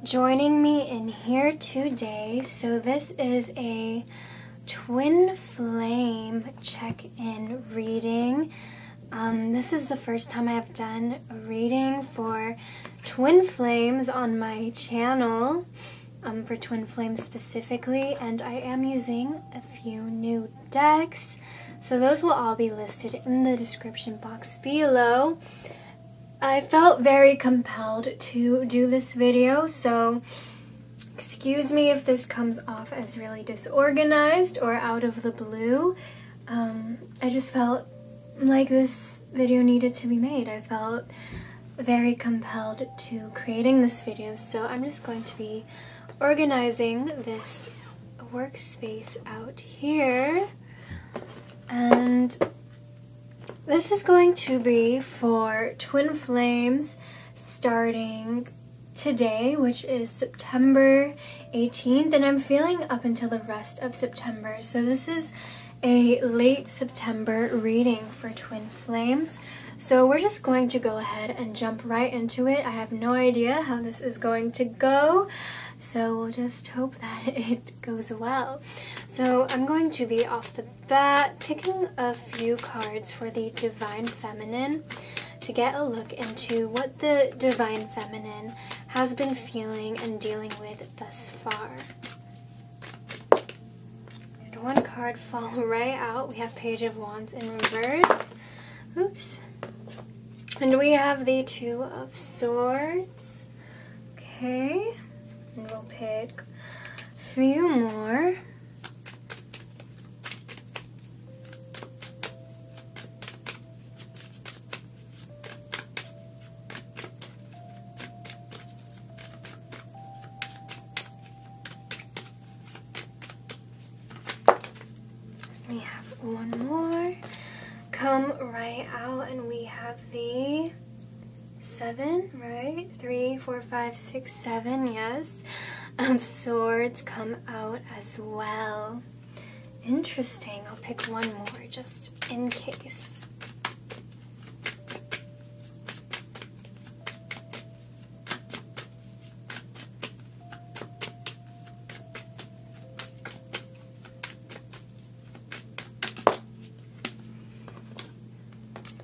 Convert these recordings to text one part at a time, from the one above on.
joining me in here today. So this is a twin flame check-in reading. This is the first time I've done a reading for twin flames on my channel, for twin flames specifically, and I am using a few new decks. So those will all be listed in the description box below. I felt very compelled to do this video, so excuse me if this comes off as really disorganized or out of the blue. I just felt like this video needed to be made. I felt very compelled to creating this video, so I'm just going to be organizing this workspace out here. And this is going to be for twin flames starting today, which is September 18th, and I'm feeling up until the rest of September. So this is a late September reading for twin flames. So we're just going to go ahead and jump right into it. I have no idea how this is going to go, so we'll just hope that it goes well. So I'm going to be off the bat picking a few cards for the Divine Feminine to get a look into what the Divine Feminine has been feeling and dealing with thus far. And one card fall right out. We have Page of Wands in reverse. Oops. And we have the Two of Swords. Okay. And we'll pick a few more. We have one more come right out, and we have the 7, right? 3, 4, 5, 6, 7, yes. Swords come out as well. Interesting. I'll pick one more just in case.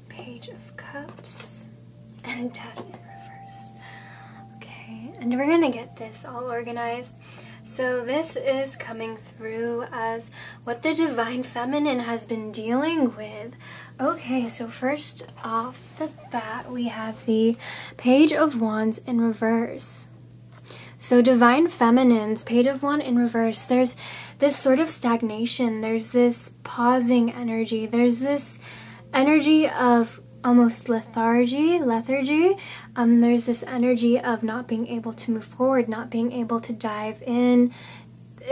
Page of Cups and Death in reverse. Okay, and we're gonna get this all organized. So this is coming through as what the Divine Feminine has been dealing with. Okay, so first off the bat, we have the Page of Wands in reverse. So Divine Feminine's Page of Wands in reverse, there's this sort of stagnation, there's this pausing energy, there's this energy of almost lethargy. There's this energy of not being able to move forward, not being able to dive in.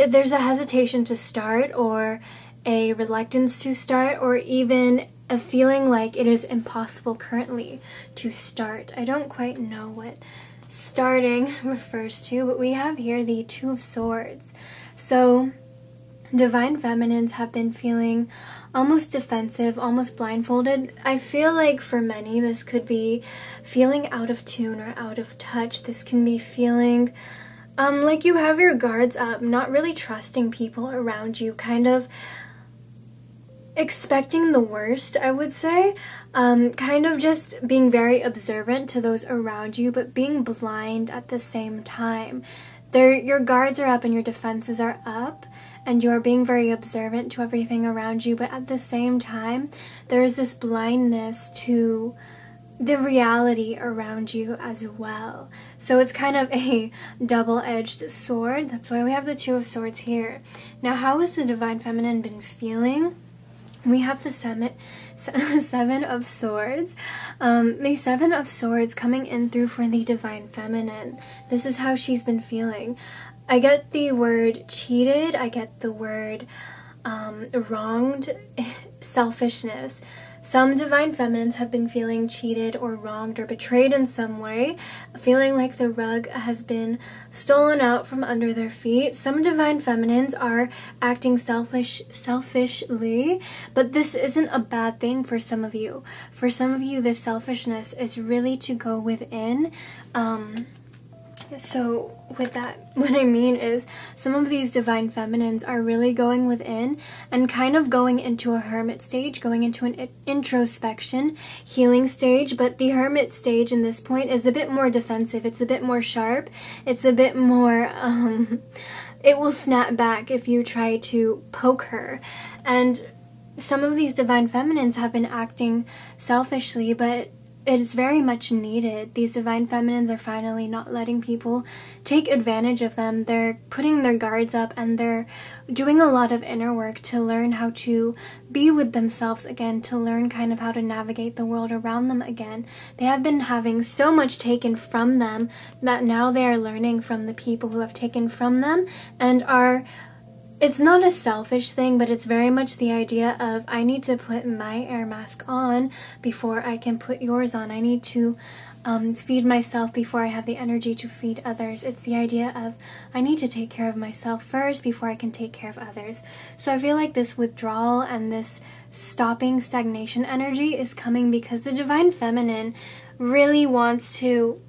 There's a hesitation to start, or a reluctance to start, or even a feeling like it is impossible currently to start. I don't quite know what starting refers to, but we have here the Two of Swords. So Divine Feminines have been feeling almost defensive, almost blindfolded. I feel like for many this could be feeling out of tune or out of touch. This can be feeling like you have your guards up, not really trusting people around you, kind of expecting the worst, I would say. Kind of just being very observant to those around you, but being blind at the same time. Your guards are up and your defenses are up, and you're being very observant to everything around you, but at the same time, there is this blindness to the reality around you as well. So it's kind of a double-edged sword. That's why we have the Two of Swords here. Now, how has the Divine Feminine been feeling? We have the Seven of Swords. The Seven of Swords coming in through for the Divine Feminine. This is how she's been feeling. I get the word cheated, I get the word wronged, selfishness. Some Divine Feminines have been feeling cheated or wronged or betrayed in some way, feeling like the rug has been stolen out from under their feet. Some Divine Feminines are acting selfishly, but this isn't a bad thing for some of you. For some of you, this selfishness is really to go within, So with that, what I mean is some of these divine feminines are really going within and kind of going into a hermit stage, going into an introspection, healing stage. But the hermit stage in this point is a bit more defensive. It's a bit more sharp. It's a bit more, it will snap back if you try to poke her. And some of these divine feminines have been acting selfishly, but it's very much needed. These divine feminines are finally not letting people take advantage of them. They're putting their guards up and they're doing a lot of inner work to learn how to be with themselves again, to learn kind of how to navigate the world around them again. They have been having so much taken from them that now they are learning from the people who have taken from them and are... It's not a selfish thing, but it's very much the idea of, I need to put my air mask on before I can put yours on. I need to feed myself before I have the energy to feed others. It's the idea of, I need to take care of myself first before I can take care of others. So I feel like this withdrawal and this stopping stagnation energy is coming because the divine feminine really wants to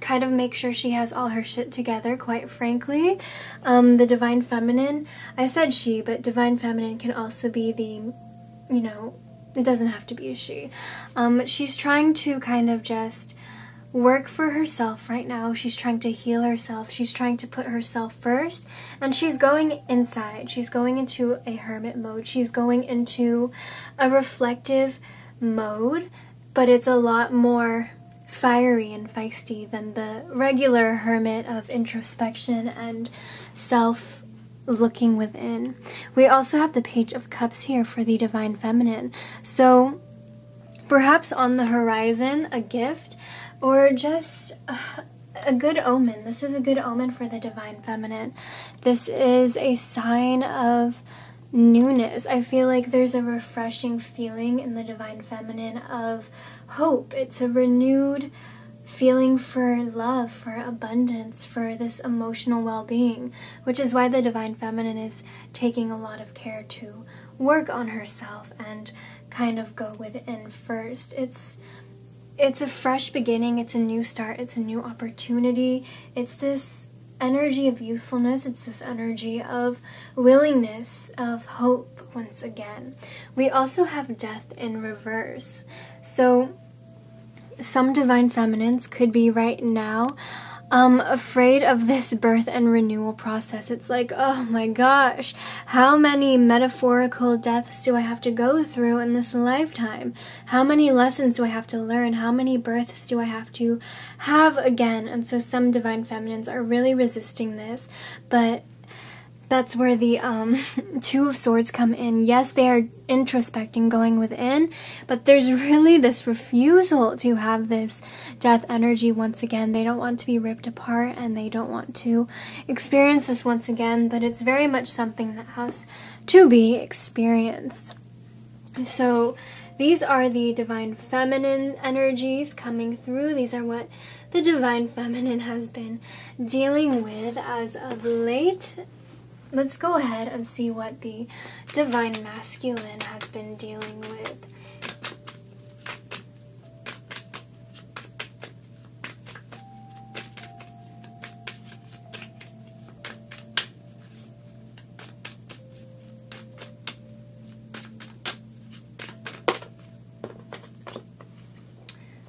kind of make sure she has all her shit together, quite frankly. The divine feminine, I said she, but divine feminine can also be the, you know, it doesn't have to be a she. She's trying to kind of just work for herself right now. She's trying to heal herself. She's trying to put herself first, and she's going inside. She's going into a hermit mode. She's going into a reflective mode, but it's a lot more fiery and feisty than the regular hermit of introspection and self looking within. We also have the Page of Cups here for the divine feminine. So perhaps on the horizon, a gift or just a good omen. This is a good omen for the divine feminine. This is a sign of newness. I feel like there's a refreshing feeling in the divine feminine of hope. It's a renewed feeling for love, for abundance, for this emotional well-being, which is why the divine feminine is taking a lot of care to work on herself and kind of go within first. It's a fresh beginning. It's a new start. It's a new opportunity. It's this energy of youthfulness. It's this energy of willingness, of hope once again. We also have death in reverse. So some divine feminines could be right now afraid of this birth and renewal process. It's like, oh my gosh, how many metaphorical deaths do I have to go through in this lifetime? How many lessons do I have to learn? How many births do I have to have again? And so some divine feminines are really resisting this, but that's where the Two of Swords come in. Yes, they are introspecting, going within, but there's really this refusal to have this death energy once again. They don't want to be ripped apart and they don't want to experience this once again, but it's very much something that has to be experienced. So these are the divine feminine energies coming through. These are what the divine feminine has been dealing with as of late. Let's go ahead and see what the divine masculine has been dealing with.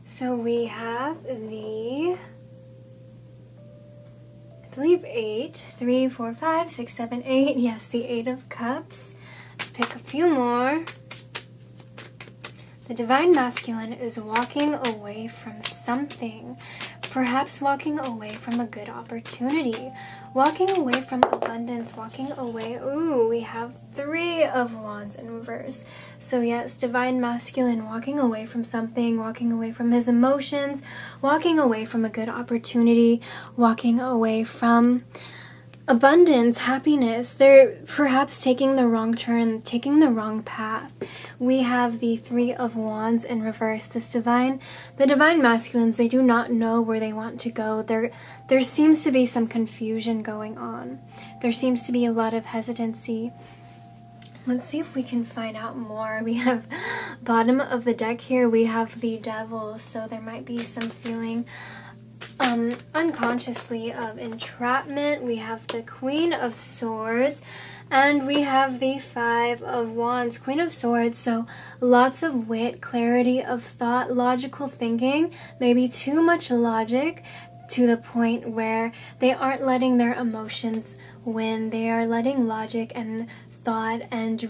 So we have the, I believe 8, 3, 4, 5, 6, 7, 8. Yes, the 8 of Cups. Let's pick a few more. The divine masculine is walking away from something. Perhaps walking away from a good opportunity. Walking away from abundance. Walking away. Ooh, we have 3 of Wands in reverse. So yes, divine masculine walking away from something. Walking away from his emotions. Walking away from a good opportunity. Walking away from abundance, happiness. They're perhaps taking the wrong turn, taking the wrong path. We have the 3 of Wands in reverse. The divine masculines, they do not know where they want to go. There seems to be some confusion going on. There seems to be a lot of hesitancy. Let's see if we can find out more. We have bottom of the deck here. We have the Devil, so there might be some feeling unconsciously of entrapment. We have the Queen of Swords, and we have the Five of Wands. Queen of Swords, so lots of wit, clarity of thought, logical thinking, maybe too much logic to the point where they aren't letting their emotions win. They are letting logic and thought and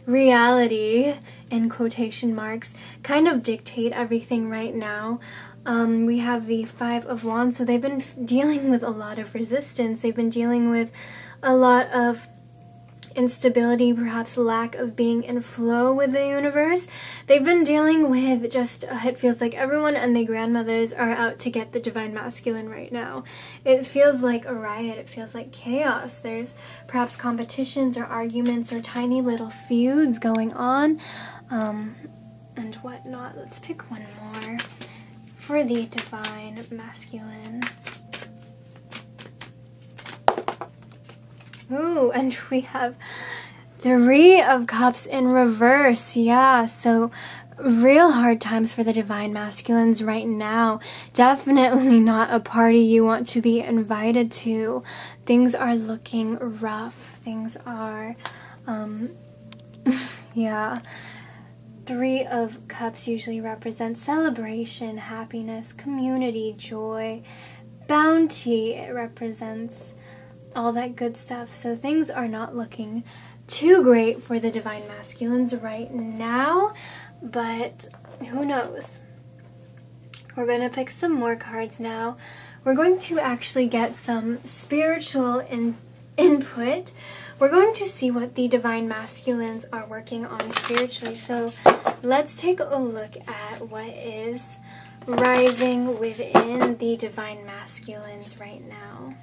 reality, in quotation marks, kind of dictate everything right now. We have the Five of Wands, so they've been dealing with a lot of resistance. They've been dealing with a lot of instability, perhaps lack of being in flow with the universe. They've been dealing with just, it feels like everyone and their grandmothers are out to get the divine masculine right now. It feels like a riot. It feels like chaos. There's perhaps competitions or arguments or tiny little feuds going on, and whatnot. Let's pick one more for the divine masculine. Ooh, and we have Three of Cups in reverse. Yeah, so real hard times for the divine masculines right now. Definitely not a party you want to be invited to. Things are looking rough. Things are, yeah. Three of Cups usually represents celebration, happiness, community, joy, bounty. It represents all that good stuff. So things are not looking too great for the divine masculines right now, but who knows? We're going to pick some more cards now. We're going to actually get some spiritual input. We're going to see what the divine masculines are working on spiritually. So let's take a look at what is rising within the divine masculines right now.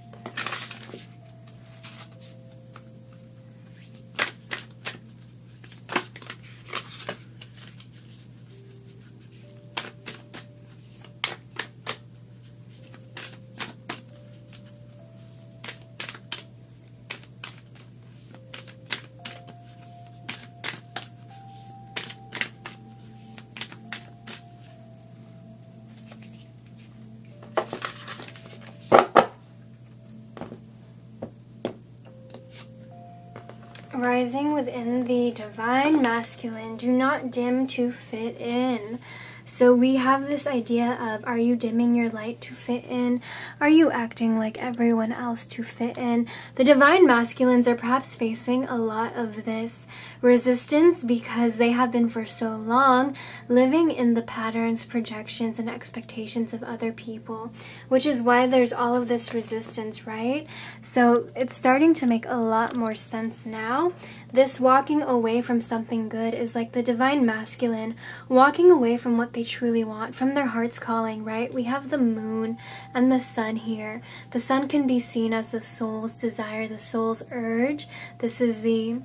Rising within the divine masculine, do not dim to fit in. So we have this idea of, are you dimming your light to fit in? Are you acting like everyone else to fit in? The divine masculines are perhaps facing a lot of this resistance because they have been for so long living in the patterns, projections, and expectations of other people, which is why there's all of this resistance, right? So it's starting to make a lot more sense now. This walking away from something good is like the divine masculine walking away from what they truly want, from their heart's calling, right? We have the moon and the sun here. The sun can be seen as the soul's desire, the soul's urge. This is the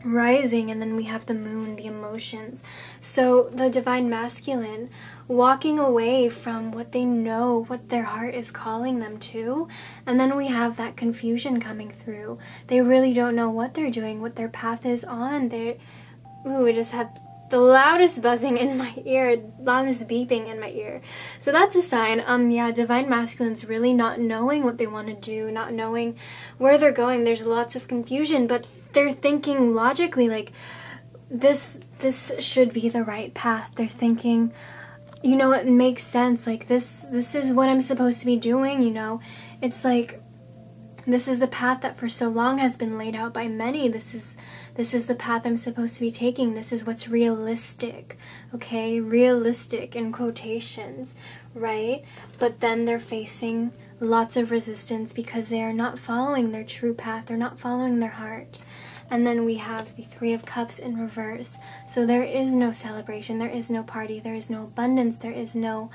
rising, and then we have the moon, the emotions. So the divine masculine walking away from what they know, what their heart is calling them to, and then we have that confusion coming through. They really don't know what they're doing, what their path is on. Ooh, I just had the loudest buzzing in my ear, loudest beeping in my ear. So that's a sign. Yeah, divine masculine's really not knowing what they want to do, not knowing where they're going. There's lots of confusion, but they're thinking logically, like, this should be the right path. They're thinking, you know, it makes sense. Like, this is what I'm supposed to be doing, you know. It's like, this is the path that for so long has been laid out by many. This is the path I'm supposed to be taking. This is what's realistic, okay? Realistic in quotations, right? But then they're facing lots of resistance because they are not following their true path. They're not following their heart. And then we have the Three of Cups in reverse. So there is no celebration. There is no party. There is no abundance. There is no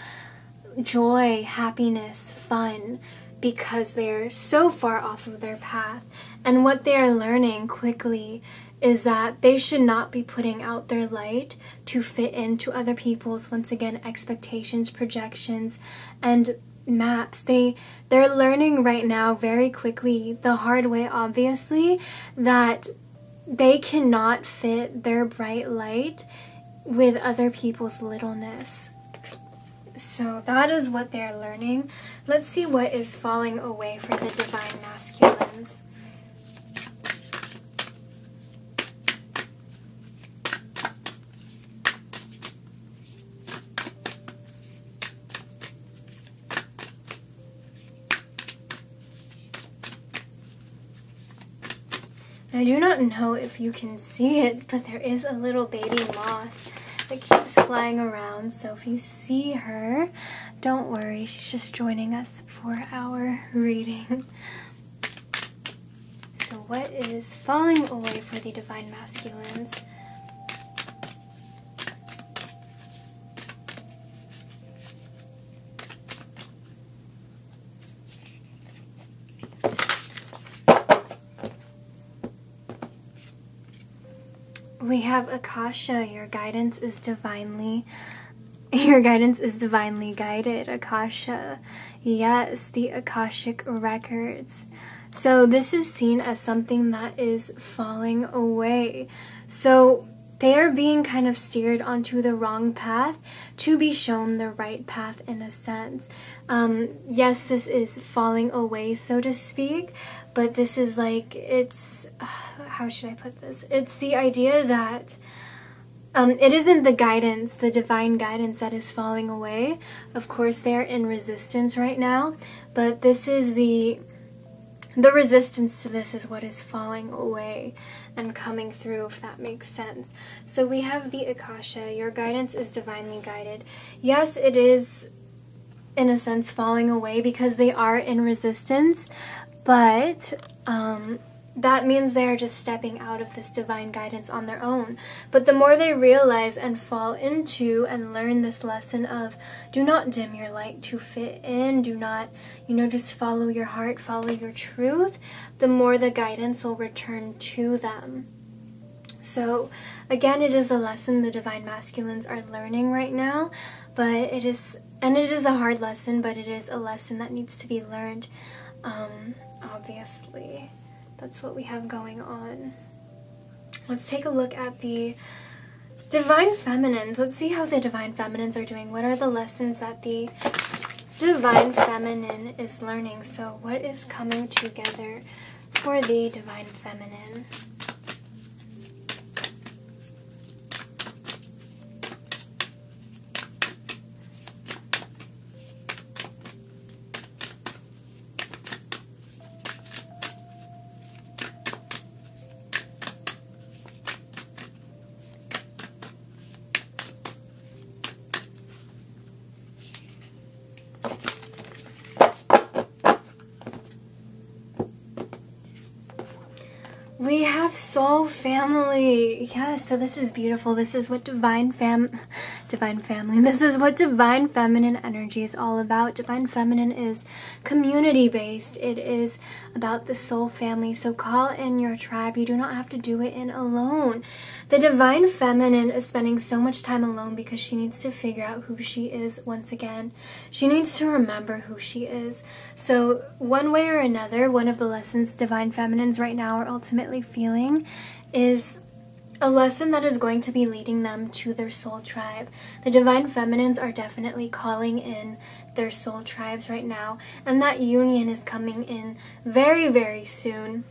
joy, happiness, fun, because they're so far off of their path. And what they are learning quickly is that they should not be putting out their light to fit into other people's, once again, expectations, projections, and maps. They're learning right now very quickly, the hard way obviously, that they cannot fit their bright light with other people's littleness. So that is what they're learning. Let's see what is falling away for the divine masculines. I do not know if you can see it, but there is a little baby moth that keeps flying around. So if you see her, don't worry, she's just joining us for our reading. So what is falling away for the divine masculines? We have Akasha, your guidance is divinely guided. Akasha, yes, the Akashic records. So this is seen as something that is falling away. So they are being kind of steered onto the wrong path to be shown the right path in a sense. Yes, this is falling away, so to speak, but this is like, it's, how should I put this? It's the idea that it isn't the guidance, the divine guidance that is falling away. Of course, they're in resistance right now, but this is the resistance to this is what is falling away and coming through, if that makes sense. So we have the Akasha, your guidance is divinely guided. Yes, it is in a sense falling away because they are in resistance, but that means they're just stepping out of this divine guidance on their own. But the more they realize and fall into and learn this lesson of do not dim your light to fit in, do not, just follow your heart, follow your truth, the more the guidance will return to them. So again, it is a lesson the divine masculines are learning right now, but it is a hard lesson, but it is a lesson that needs to be learned, obviously. That's what we have going on. Let's take a look at the divine feminines. Let's see how the divine feminines are doing. What are the lessons that the divine feminine is learning? So what is coming together for the divine feminine? We have soul family. Yes, so this is beautiful. This is what divine family. This is what divine feminine energy is all about. Divine feminine is community based. It is about the soul family. So call in your tribe. You do not have to do it in alone. The divine feminine is spending so much time alone because she needs to figure out who she is once again. She needs to remember who she is. So one way or another, one of the lessons divine feminines right now are ultimately feeling is a lesson that is going to be leading them to their soul tribe. The divine feminines are definitely calling in their soul tribes right now, and that union is coming in very, very soon.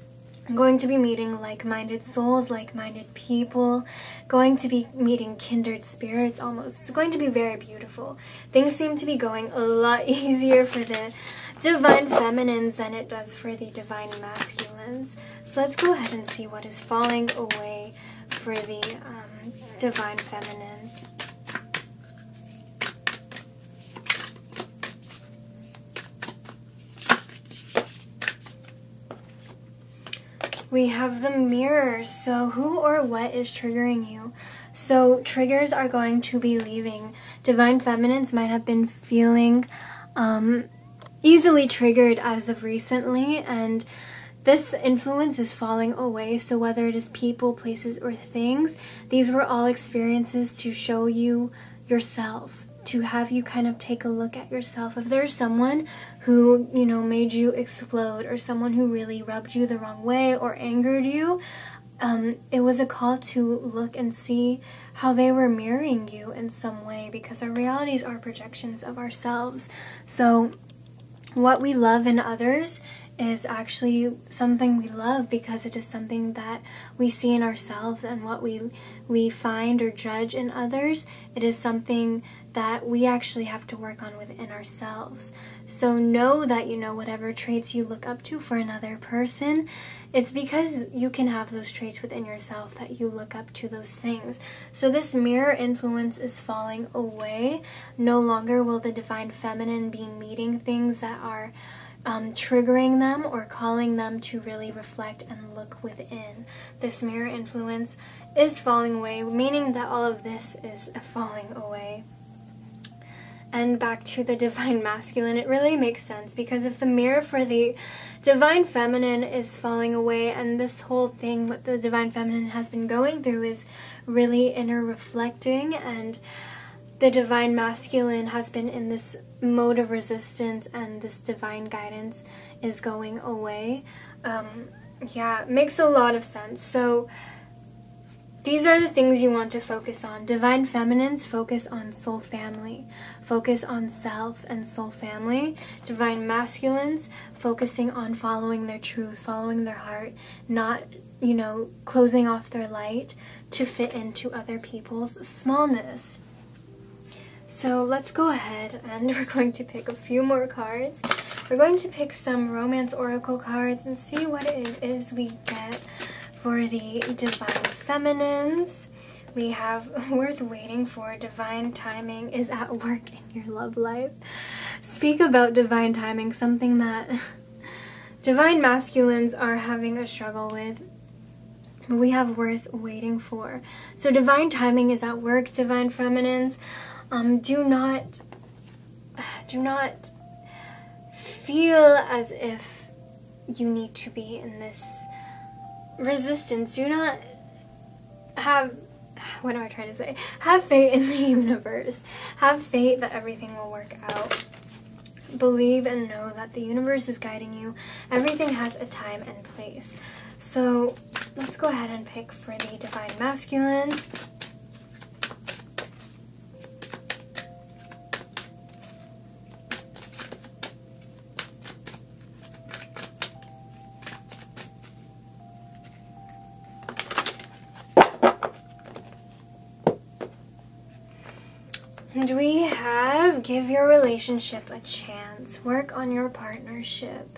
I'm going to be meeting like-minded souls, like-minded people, going to be meeting kindred spirits almost. It's going to be very beautiful. Things seem to be going a lot easier for the divine feminines than it does for the divine masculines. So let's go ahead and see what is falling away for the divine feminines. We have the mirror. So who or what is triggering you? So triggers are going to be leaving. Divine feminines might have been feeling easily triggered as of recently, and this influence is falling away. So whether it is people, places, or things, these were all experiences to show you yourself, to have you kind of take a look at yourself. If there's someone who, made you explode, or someone who really rubbed you the wrong way or angered you, it was a call to look and see how they were mirroring you in some way, because our realities are projections of ourselves. So what we love in others is actually something we love because it is something that we see in ourselves, and what we find or judge in others, it is something that we actually have to work on within ourselves. So know that, you know, whatever traits you look up to for another person, it's because you can have those traits within yourself that you look up to those things. So this mirror influence is falling away. No longer will the divine feminine be meeting things that are triggering them or calling them to really reflect and look within. This mirror influence is falling away, meaning that all of this is falling away. And back to the divine masculine, it really makes sense, because if the mirror for the divine feminine is falling away, and this whole thing what the divine feminine has been going through is really inner reflecting, and the divine masculine has been in this mode of resistance, and this divine guidance is going away. Yeah, it makes a lot of sense. So these are the things you want to focus on. Divine feminines focus on soul family, focus on self and soul family. Divine masculines focusing on following their truth, following their heart, not, you know, closing off their light to fit into other people's smallness. So let's go ahead and we're going to pick a few more cards. We're going to pick some romance oracle cards and see what it is we get for the divine feminines. We have worth waiting for. Divine timing is at work in your love life. Speak about divine timing, something that divine masculines are having a struggle with. But we have worth waiting for. So divine timing is at work, divine feminines. Do not feel as if you need to be in this resistance. Do not have, what am I trying to say? Have faith in the universe. Have faith that everything will work out. Believe and know that the universe is guiding you. Everything has a time and place. So let's go ahead and pick for the divine masculine. And we have, give your relationship a chance. Work on your partnership.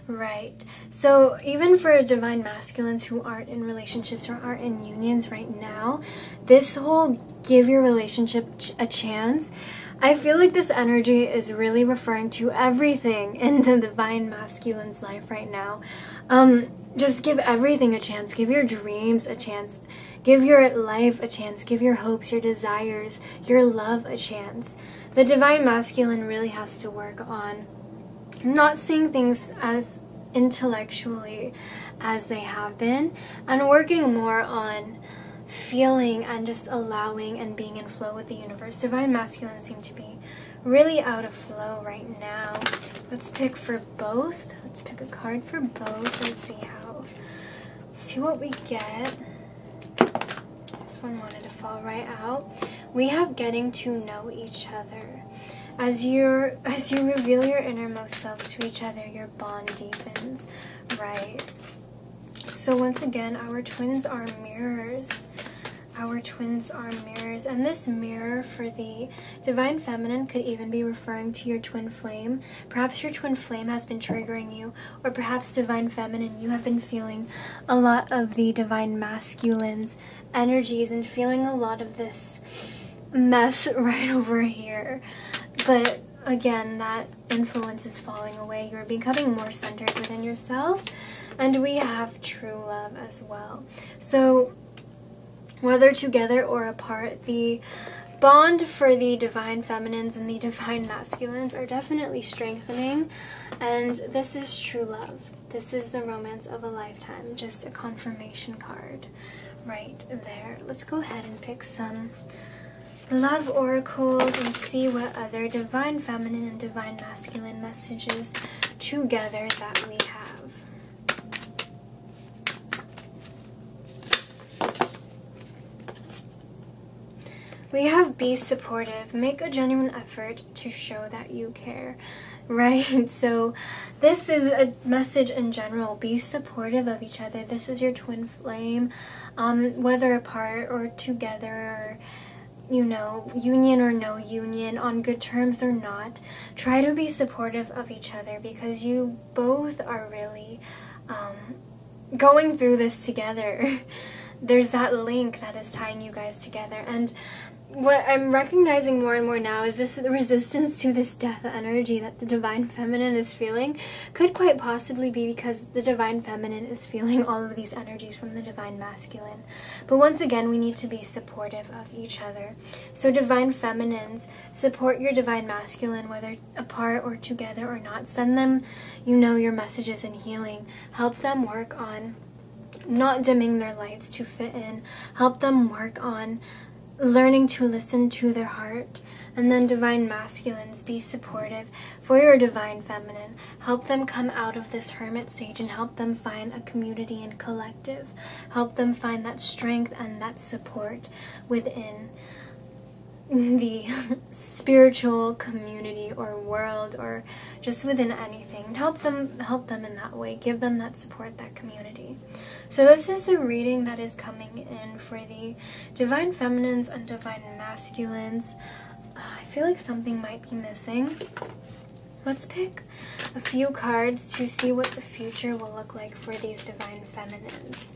Right. So even for divine masculines who aren't in relationships or aren't in unions right now, this whole give your relationship a chance, I feel like this energy is really referring to everything in the divine masculine's life right now. Just give everything a chance. Give your dreams a chance. Give your life a chance. Give your hopes, your desires, your love a chance. The divine masculine really has to work on not seeing things as intellectually as they have been, and working more on feeling and just allowing and being in flow with the universe. Divine masculine seem to be really out of flow right now. Let's pick for both. Let's pick a card for both and see what we get. This one wanted to fall right out. We have getting to know each other. As you reveal your innermost selves to each other, your bond deepens, right? So once again, our twins are mirrors. Our twins are mirrors, and this mirror for the divine feminine could even be referring to your twin flame. Perhaps your twin flame has been triggering you, or perhaps divine feminine, you have been feeling a lot of the divine masculine's energies and feeling a lot of this mess right over here. But again, that influence is falling away. You're becoming more centered within yourself, and we have true love as well. So whether together or apart, the bond for the divine feminines and the divine masculines are definitely strengthening, and this is true love. This is the romance of a lifetime, just a confirmation card right there. Let's go ahead and pick some love oracles and see what other divine feminine and divine masculine messages together that we have. We have be supportive. Make a genuine effort to show that you care, right? So this is a message in general. Be supportive of each other. This is your twin flame, whether apart or together, or you know, union or no union, on good terms or not. Try to be supportive of each other, because you both are really going through this together. There's that link that is tying you guys together. And what I'm recognizing more and more now is the resistance to this death energy that the Divine Feminine is feeling could quite possibly be because the Divine Feminine is feeling all of these energies from the Divine Masculine. But once again, we need to be supportive of each other. So Divine Feminines, support your Divine Masculine, whether apart or together or not. Send them, you know, your messages and healing. Help them work on not dimming their lights to fit in. Help them work on learning to listen to their heart. And then Divine Masculines, be supportive for your Divine Feminine. Help them come out of this hermit stage and help them find a community and collective. Help them find that strength and that support within the spiritual community or world, or just within anything. Help them in that way. Give them that support, that community. So this is the reading that is coming in for the Divine Feminines and Divine Masculines. I feel like something might be missing. Let's pick a few cards to see what the future will look like for these Divine Feminines.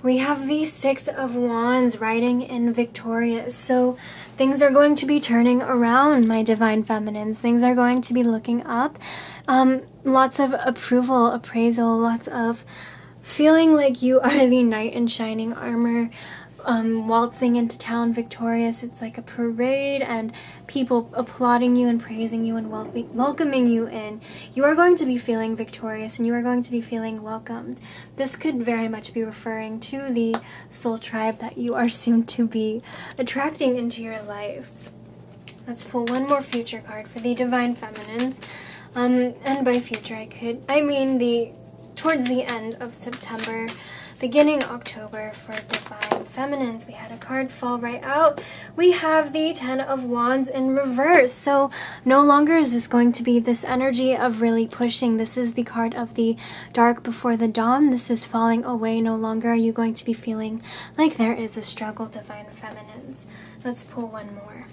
We have the Six of Wands riding in victorious. So things are going to be turning around, my Divine Feminines. Things are going to be looking up. Lots of approval, appraisal, lots of feeling like you are the knight in shining armor, waltzing into town victorious. It's like a parade and people applauding you and praising you and welcoming you in. You are going to be feeling victorious and you are going to be feeling welcomed. This could very much be referring to the soul tribe that you are soon to be attracting into your life. Let's pull one more future card for the Divine Feminines. And by future I mean towards the end of September, beginning October for Divine Feminines. We had a card fall right out. We have the Ten of Wands in reverse. So no longer is this going to be this energy of really pushing. This is the card of the dark before the dawn. This is falling away. No longer are you going to be feeling like there is a struggle, Divine Feminines. Let's pull one more.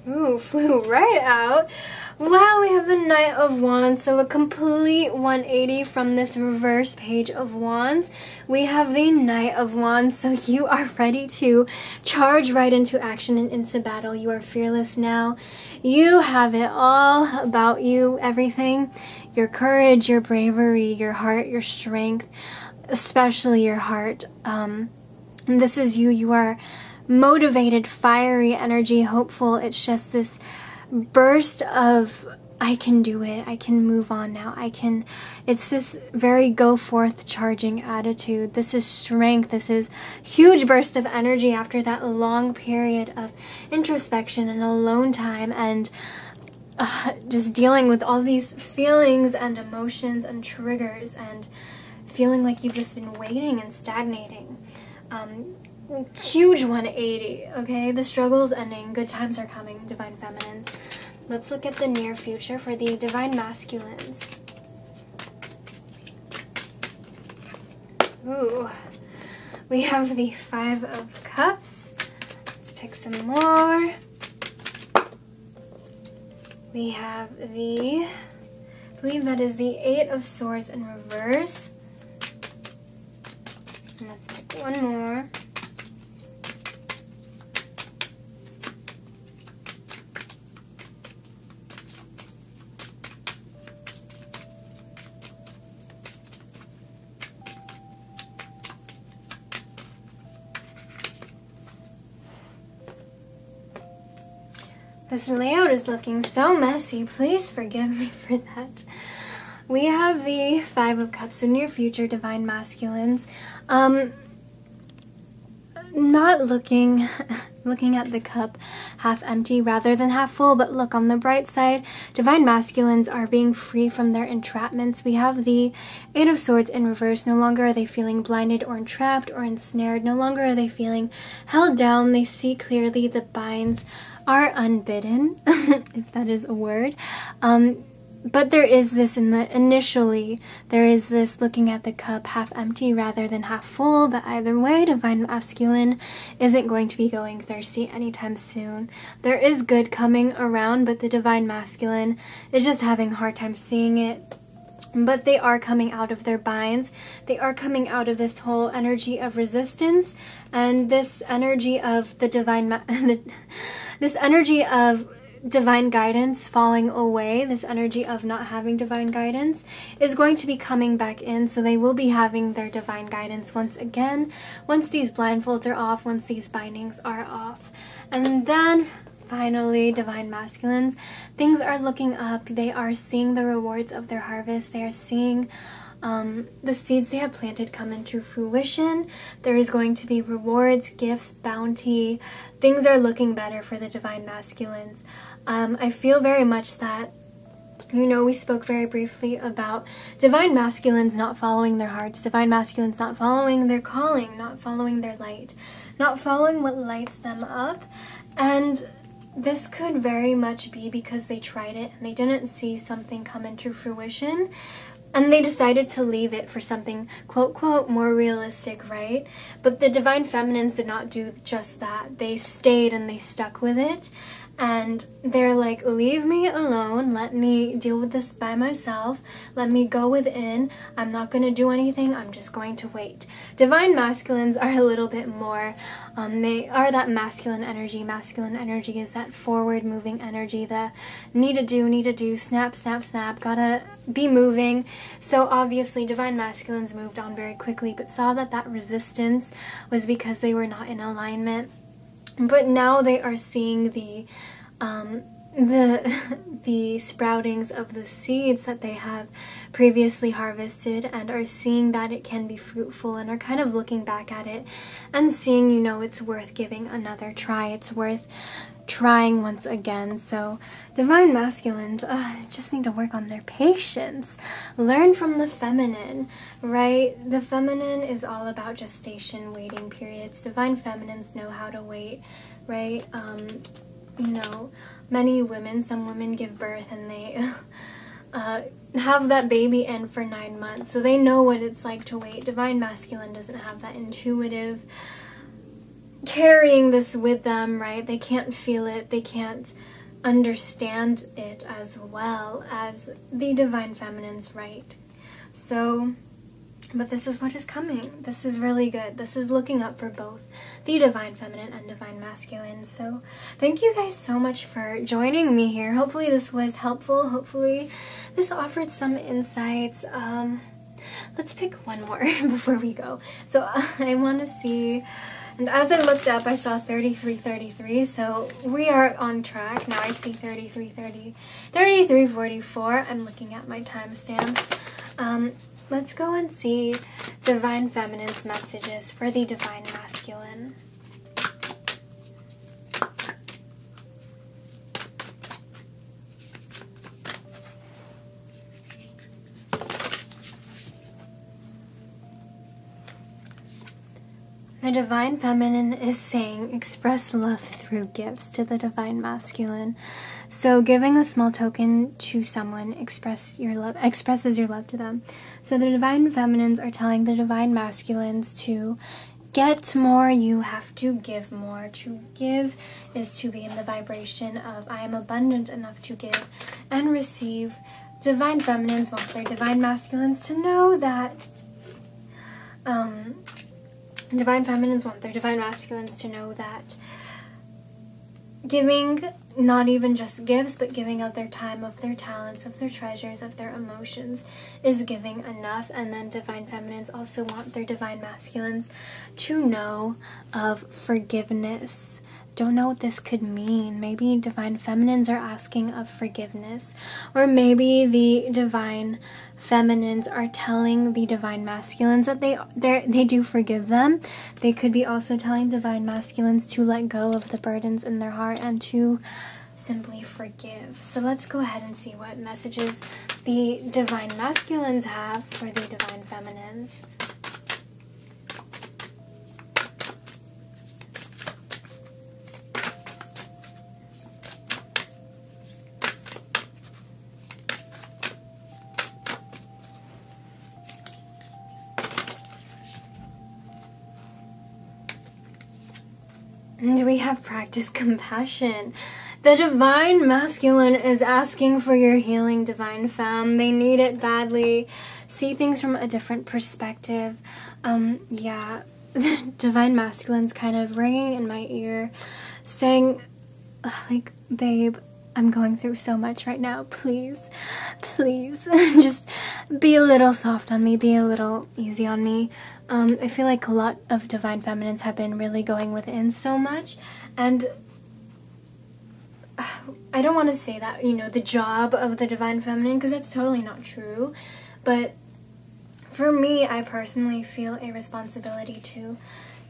Ooh, flew right out. Wow, we have the Knight of Wands, so a complete 180 from this reverse Page of Wands. We have the Knight of Wands, so you are ready to charge right into action and into battle. You are fearless now. You have it all about you, everything. Your courage, your bravery, your heart, your strength, especially your heart. This is you. You are motivated, fiery energy, hopeful. It's just this burst of, I can do it, I can move on now, it's this very go forth charging attitude. This is strength. This is huge burst of energy after that long period of introspection and alone time and just dealing with all these feelings and emotions and triggers and feeling like you've just been waiting and stagnating. Huge 180, okay? The struggle is ending. Good times are coming, Divine Feminines. Let's look at the near future for the Divine Masculines. Ooh. We have the Five of Cups. Let's pick some more. We have the, I believe that is the Eight of Swords in reverse. And let's pick one more. This layout is looking so messy. Please forgive me for that. We have the Five of Cups, the near future divine masculines. Not looking at the cup half empty rather than half full, but look on the bright side. Divine masculines are being free from their entrapments. We have the Eight of Swords in reverse. No longer are they feeling blinded or entrapped or ensnared. No longer are they feeling held down. They see clearly. The binds are unbidden, if that is a word. But there is this initially, there is this looking at the cup half empty rather than half full, but either way, divine masculine isn't going to be going thirsty anytime soon. There is good coming around, but the divine masculine is just having a hard time seeing it. But they are coming out of their binds. They are coming out of this whole energy of resistance and this energy of the divine, this energy of divine guidance falling away. This energy of not having divine guidance is going to be coming back in, so they will be having their divine guidance once again, once these blindfolds are off, once these bindings are off. And then finally, divine masculines, things are looking up. They are seeing the rewards of their harvest. They are seeing the seeds they have planted come into fruition. There is going to be rewards, gifts, bounty. Things are looking better for the divine masculines. I feel very much that, you know, we spoke very briefly about divine masculines not following their hearts, divine masculines not following their calling, not following their light, not following what lights them up. And this could very much be because they tried it and they didn't see something come into fruition. And they decided to leave it for something, quote, quote, more realistic, right? But the divine feminines did not do just that. They stayed and they stuck with it. And they're like, leave me alone. Let me deal with this by myself. Let me go within. I'm not going to do anything. I'm just going to wait. Divine masculines are a little bit more, they are that masculine energy. Masculine energy is that forward moving energy, the need to do, snap, snap, snap, gotta be moving. So obviously divine masculines moved on very quickly, but saw that that resistance was because they were not in alignment. But now they are seeing the sproutings of the seeds that they have previously harvested and are seeing that it can be fruitful and are kind of looking back at it and seeing, you know, it's worth giving another try. It's worth trying once again. So divine masculines just need to work on their patience. Learn from the feminine, right? The feminine is all about gestation, waiting periods. Divine feminines know how to wait, right? You know, many women, some women give birth and they have that baby in for 9 months, so they know what it's like to wait. Divine masculine doesn't have that intuitive carrying this with them, right? They can't feel it, they can't understand it as well as the divine feminines, right? So, but this is what is coming. This is really good. This is looking up for both the divine feminine and divine masculine. So thank you guys so much for joining me here. Hopefully this was helpful. Hopefully this offered some insights. Let's pick one more before we go. So I want to see, and as I looked up, I saw 3333, so we are on track. Now I see 3344. I'm looking at my timestamps. Let's go and see divine feminine's messages for the divine masculine. The divine feminine is saying express love through gifts to the divine masculine. So giving a small token to someone expresses your love to them. So the divine feminines are telling the divine masculines to get more, you have to give more. To give is to be in the vibration of I am abundant enough to give and receive. Divine feminines want their divine masculines to know that divine feminines want their divine masculines to know that giving, not even just gifts, but giving of their time, of their talents, of their treasures, of their emotions is giving enough. And then divine feminines also want their divine masculines to know of forgiveness, don't know what this could mean. Maybe divine feminines are asking of forgiveness, or maybe the divine feminines are telling the divine masculines that they do forgive them. They could be also telling divine masculines to let go of the burdens in their heart and to simply forgive. So let's go ahead and see what messages the divine masculines have for the divine feminines. And we have practice compassion. The divine masculine is asking for your healing, divine femme. They need it badly. See things from a different perspective. Yeah, the divine masculine's kind of ringing in my ear, saying, like, babe, I'm going through so much right now. Please, please, just be a little soft on me. Be a little easy on me. I feel like a lot of divine feminines have been really going within so much, and I don't want to say that, you know, the job of the divine feminine, because that's totally not true, but for me, I personally feel a responsibility to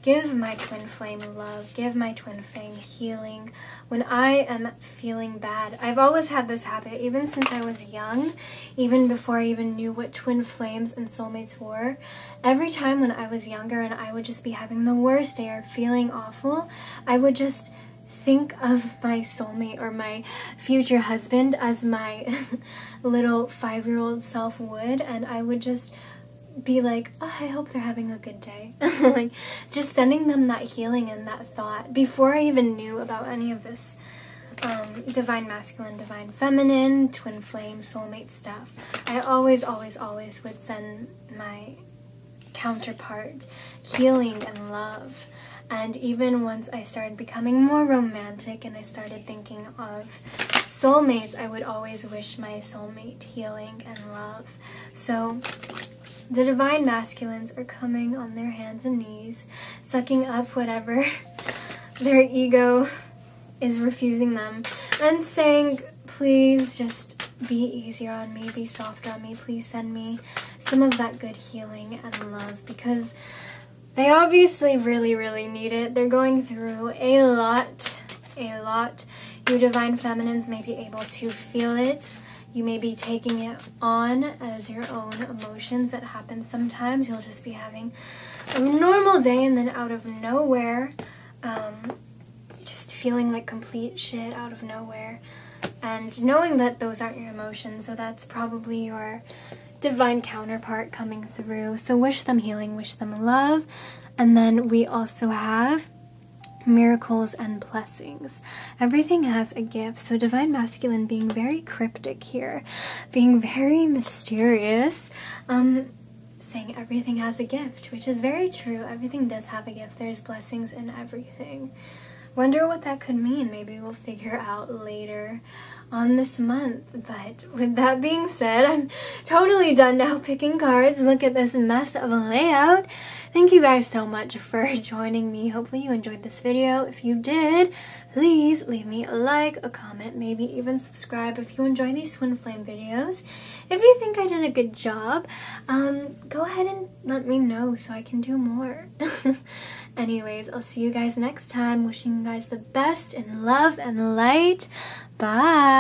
give my twin flame love, give my twin flame healing when I am feeling bad. I've always had this habit, even since I was young, even before I even knew what twin flames and soulmates were. Every time when I was younger and I would just be having the worst day or feeling awful, I would just think of my soulmate or my future husband as my little 5-year-old self would, and I would just be like, oh, I hope they're having a good day. Like, just sending them that healing and that thought before I even knew about any of this divine masculine, divine feminine, twin flame, soulmate stuff. I always would send my counterpart healing and love. And even once I started becoming more romantic and I started thinking of soulmates, I would always wish my soulmate healing and love. So the divine masculines are coming on their hands and knees, sucking up whatever their ego is refusing them, and saying, please just be easier on me, be softer on me, please send me some of that good healing and love, because they obviously really need it. They're going through a lot. You divine feminines may be able to feel it. You may be taking it on as your own emotions. That happens sometimes. You'll just be having a normal day, and then out of nowhere, just feeling like complete shit out of nowhere, and knowing that those aren't your emotions, so that's probably your divine counterpart coming through. So wish them healing, wish them love. And then we also have miracles and blessings. Everything has a gift. So divine masculine being very cryptic here, being very mysterious, saying everything has a gift, which is very true. Everything does have a gift. There's blessings in everything. Wonder what that could mean. Maybe we'll figure out later on this month. But with that being said, I'm totally done now picking cards. Look at this mess of a layout. Thank you guys so much for joining me. Hopefully you enjoyed this video. If you did, please leave me a like, a comment, maybe even subscribe if you enjoy these twin flame videos. If you think I did a good job, go ahead and let me know so I can do more. Anyways, I'll see you guys next time. Wishing you guys the best in love and light. Bye!